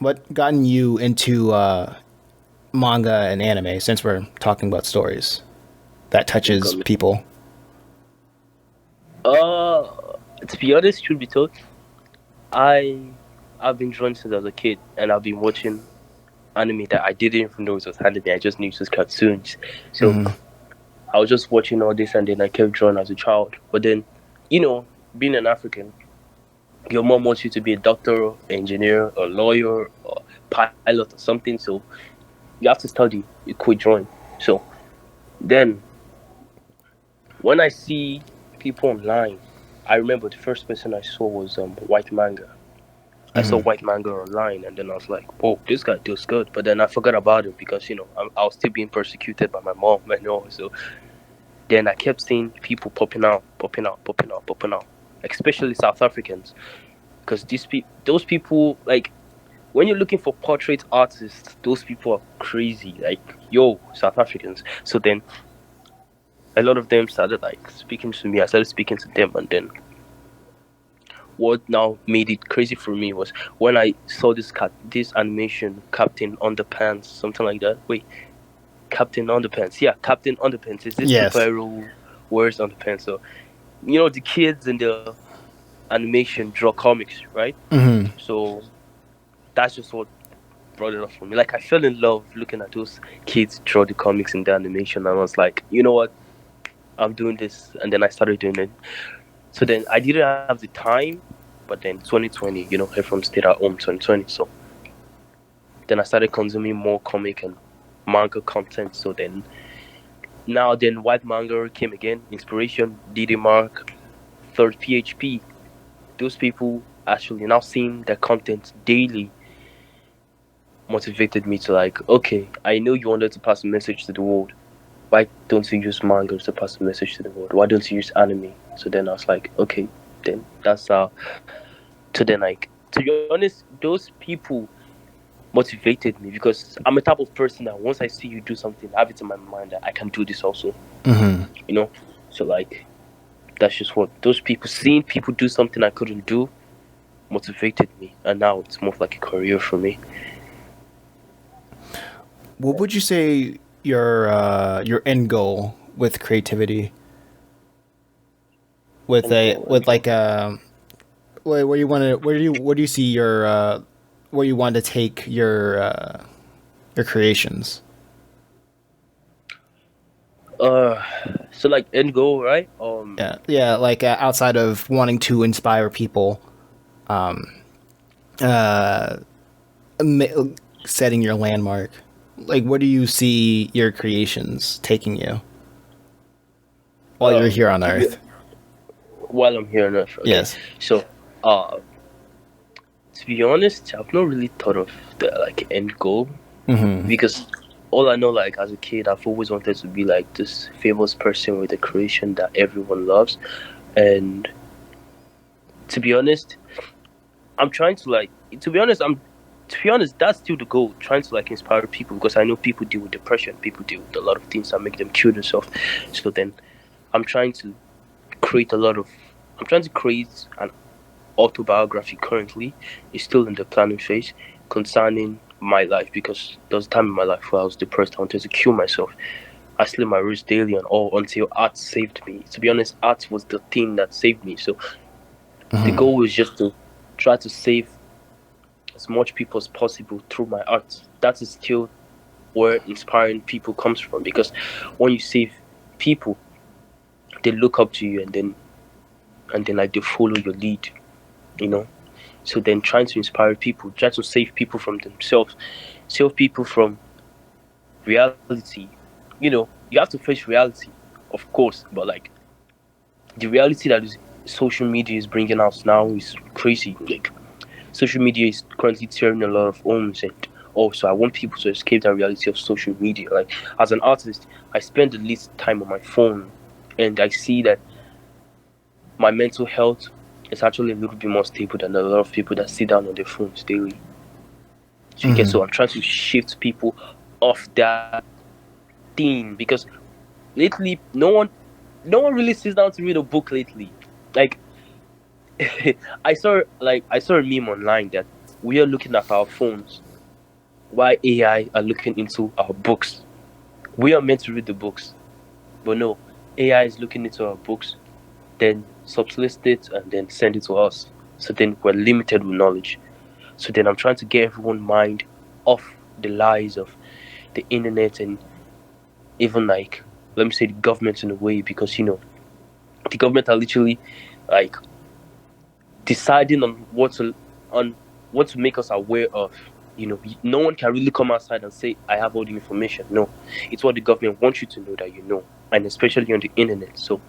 what gotten you into manga and anime? Since we're talking about stories that touches Come. people. Uh, to be honest, truth be told, I I've been drawn since I was a kid, and I've been watching anime that I didn't even know it was anime. I just knew it was cartoons. So Mm-hmm. I was just watching all this, and then I kept drawing as a child. But then, you know, being an African, your mom wants you to be a doctor, engineer, or lawyer, or pilot, or something. So you have to study. You quit drawing. So then, when I see people online, I remember the first person I saw was white manga. I saw Mm-hmm. white manga online, and then I was like, "Whoa, this guy does good." But then I forgot about him because I was still being persecuted by my mom and all. So then I kept seeing people popping out, popping out, popping out, popping out, especially South Africans, because those people, like when you're looking for portrait artists, those people are crazy. Like, yo, South Africans. So then a lot of them started like speaking to me. I started speaking to them, and then what now made it crazy for me was when I saw this animation, Captain Underpants, something like that. Wait, Captain Underpants. Yeah, Captain Underpants is this Yes. superhero who wears underpants. So the kids in the animation draw comics, right? Mm-hmm. So that's just what brought it up for me. Like, I fell in love looking at those kids draw the comics in the animation, and I was like, you know what? I'm doing this, and then I started doing it. So then I didn't have the time, but then 2020, everyone stayed at home 2020. So then I started consuming more comic and manga content. So then white manga came again, inspiration, DD Mark, third PHP. Those people actually now seeing their content daily motivated me to, like, okay, I know you wanted to pass a message to the world. Why don't you use manga to pass a message to the world? Why don't you use anime? So then I was like, okay, then that's how. So then, like, to be honest, those people motivated me because I'm a type of person that once I see you do something, I have it in my mind that I can do this also. Mm-hmm. You know, so like that's just what those people seeing people do something I couldn't do motivated me, and now it's more like a career for me. What would you say your end goal with creativity? With And a go with and go. like a where you want to where do you see your where you want to take your creations? Uh, so like end goal, right? Yeah, yeah, like outside of wanting to inspire people, uh, setting your landmark. Like, where do you see your creations taking you while you're here on To be Earth? while I'm here on Earth, okay. Yes. So, to be honest, I've not really thought of the like end goal Mm-hmm. because all I know, like as a kid, I've always wanted to be like this famous person with a creation that everyone loves, and to be honest, I'm trying to like to be honest, I'm to be honest, that's still the goal. Trying to like inspire people because I know people deal with depression, people deal with a lot of things that make them kill themselves. So then I'm trying to create a lot of. I'm trying to create an autobiography currently. It's still in the planning phase concerning my life because there was a time in my life where I was depressed. I wanted to kill myself. I slit my wrist daily and all until art saved me. To be honest, art was the thing that saved me. So the Mm-hmm. goal was just to try to save as much people as possible through my art. That is still where inspiring people comes from because when you save people, they look up to you and then like they follow your lead, you know. So then trying to inspire people, try to save people from themselves, save people from reality. You have to face reality, of course, but like the reality that is social media is bringing out now is crazy. Like social media is currently tearing a lot of homes, and also I want people to escape that reality of social media. Like as an artist, I spend the least time on my phone, and I see that my mental health is actually a little bit more stable than a lot of people that sit down on their phones daily. So you get Mm-hmm. so I'm trying to shift people off that thing because lately no one really sits down to read a book lately. Like I saw a meme online that we are looking at our phones, while AI are looking into our books. We are meant to read the books, but no, AI is looking into our books, then sublist it and then send it to us. So then we're limited with knowledge. So then I'm trying to get everyone's mind off the lies of the internet and even like, let me say, the government in a way, because the government are literally like deciding on what to make us aware of. No one can really come outside and say I have all the information. No, it's what the government wants you to know that you know, and especially on the internet. So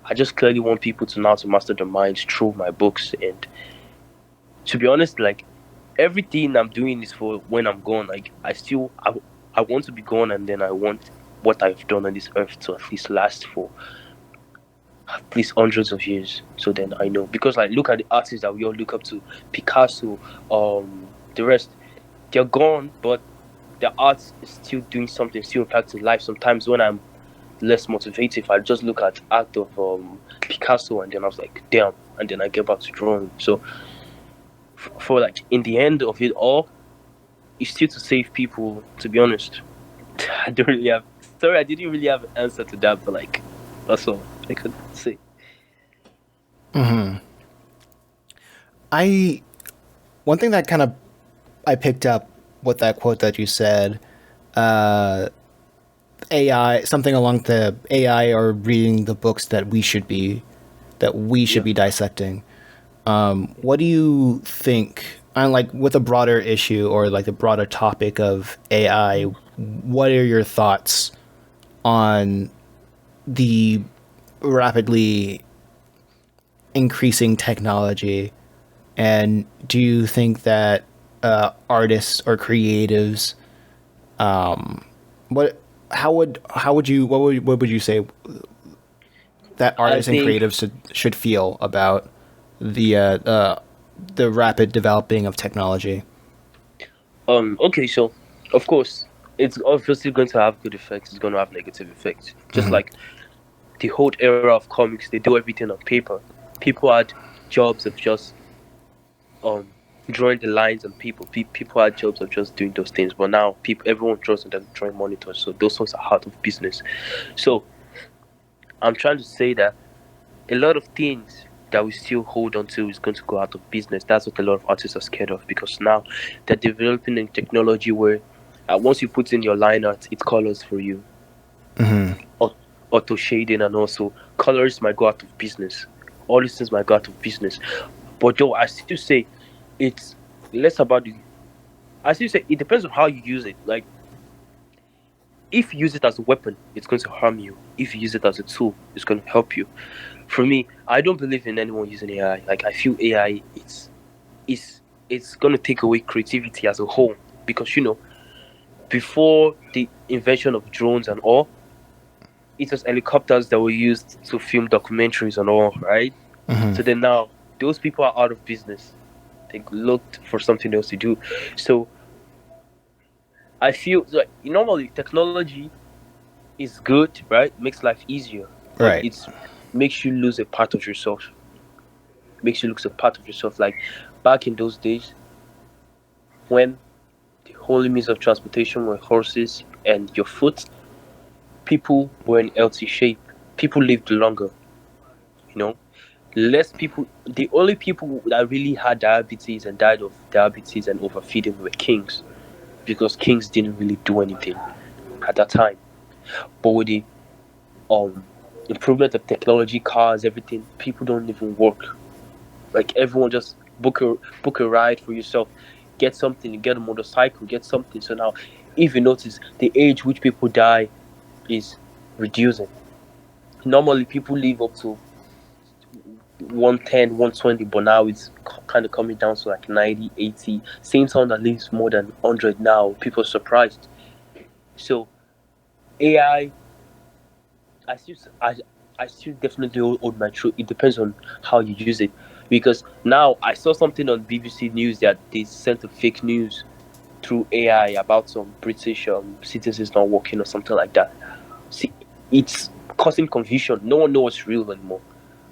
I just clearly want people to now to master their minds through my books. And to be honest, like, everything I'm doing is for when I'm gone. Like, I want to be gone, and then I want what I've done on this earth to at least last for at least hundreds of years. So then I know, because like, look at the artists that we all look up to, Picasso, the rest. They're gone, but their art is still doing something, still impacting life. Sometimes when I'm less motivated, I just look at art of Picasso, and then I was like, damn, and then I get back to drawing. So for like, in the end of it all, it's still to save people. To be honest, I don't really have. Sorry, I didn't really have an answer to that, but like, that's all I could say. I one thing that kind of I picked up with that quote that you said, AI, something along the AI are reading the books that we should Yeah. be dissecting. What do you think on, like, with a broader issue or like the broader topic of AI? What are your thoughts on the rapidly increasing technology, and do you think that artists or creatives, what what would you say that I artists and think creatives should feel about the rapid developing of technology? okay, so of course it's obviously going to have good effects. It's going to have negative effects. Just like the whole era of comics, they do everything on paper. People had jobs of just um drawing the lines on people. People had jobs of just doing those things. But now everyone draws on the drawing monitors, so those ones are out of business. So I'm trying to say that a lot of things that we still hold on to is going to go out of business. That's what a lot of artists are scared of, because now they're developing a technology where once you put in your line art, it colors for you. Auto shading, and also colors might go out of business. All these things might go out of business. But though I still say it's less about the. I still say it depends on how you use it. Like, if you use it as a weapon, it's going to harm you. If you use it as a tool, it's going to help you. For me, I don't believe in anyone using AI. Like, I feel AI, it's it's going to take away creativity as a whole, because before the invention of drones and all, it was helicopters that were used to film documentaries and all, right? So then now those people are out of business. They looked for something else to do. So I feel like normally technology is good, right? Makes life easier, but Right. it makes you lose a part of yourself. Makes you lose a part of yourself. Like, back in those days when the only means of transportation were horses and your foot, people were in healthy shape. People lived longer. You know, less people. The only people that really had diabetes and died of diabetes and overfeeding were kings, because kings didn't really do anything at that time. But with the um improvement of technology, cars, everything, people don't even work. Like, everyone just book a ride for yourself, get something, get a motorcycle, get something. So now, if you notice, the age which people die is reducing. Normally, people live up to 110, 120, but now it's kind of coming down to like 90, 80. Seeing someone that lives more than 100 now, people are surprised. So AI, I still, I still definitely hold my truth. It depends on how you use it. Because now I saw something on BBC News that they sent a fake news through AI about some British citizens not working or something like that. See, it's causing confusion. No one knows what's real anymore.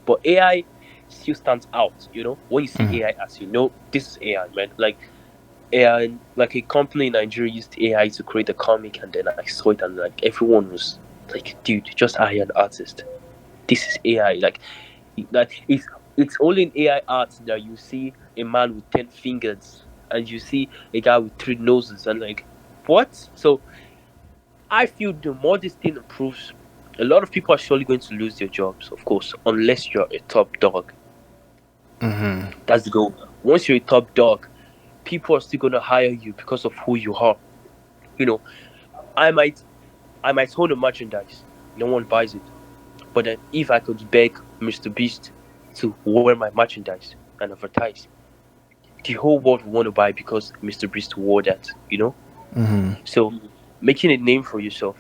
But AI still stands out. When you see AI as this is AI, man. Like AI, like a company in Nigeria used AI to create a comic, and then I saw it, and like everyone was like, "Dude, just hire an artist. This is AI." Like it's only in AI art that you see a man with 10 fingers, and you see a guy with 3 noses, and like what? So I feel the more this thing improves, a lot of people are surely going to lose their jobs, of course, unless you're a top dog. That's the goal. Once you're a top dog, people are still gonna hire you because of who you are. You know, I might I might own a merchandise. No one buys it. But then if I could beg Mr. Beast to wear my merchandise and advertise, the whole world will want to buy. Because Mr. Beast wore that. So making a name for yourself,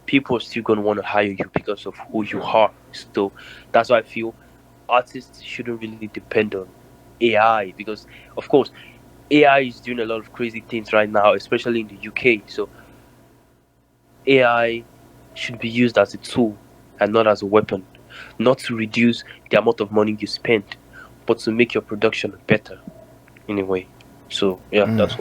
people are still gonna want to hire you because of who you are. So that's why I feel artists shouldn't really depend on AI, because of course AI is doing a lot of crazy things right now, especially in the UK. So AI should be used as a tool and not as a weapon, not to reduce the amount of money you spend, but to make your production better in a way. So yeah, that's all.